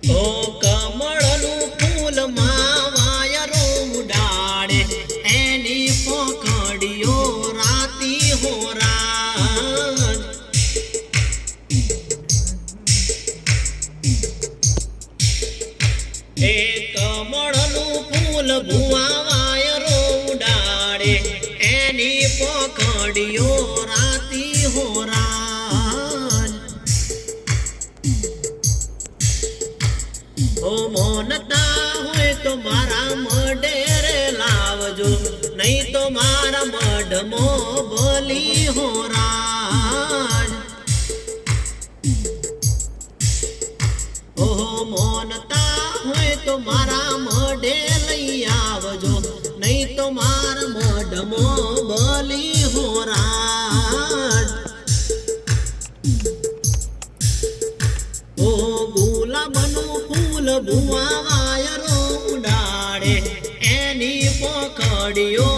ઓ કમળનું ફૂલ માં વાયરો ઉડાડે એની પોખડીઓ રાતી હોરાન એ કમળનું ફૂલ ભુવા વાયરો ઉડાડે એની પોખડીઓ રાતી હોરાન ઓ મોનતા હોય તો મારા મઢે લાવજો નહીં તો મારા મઢમો બોલી હોરાજ ઓહો મોનતા હોય તો મારા મઢે લઈ આવજો નહીં તો મારા મઢમો બોલી હોરાજ ઓ ગુલાબનું ફૂલ ભુવા વાયરો ઉડાડે એની પોખડીઓ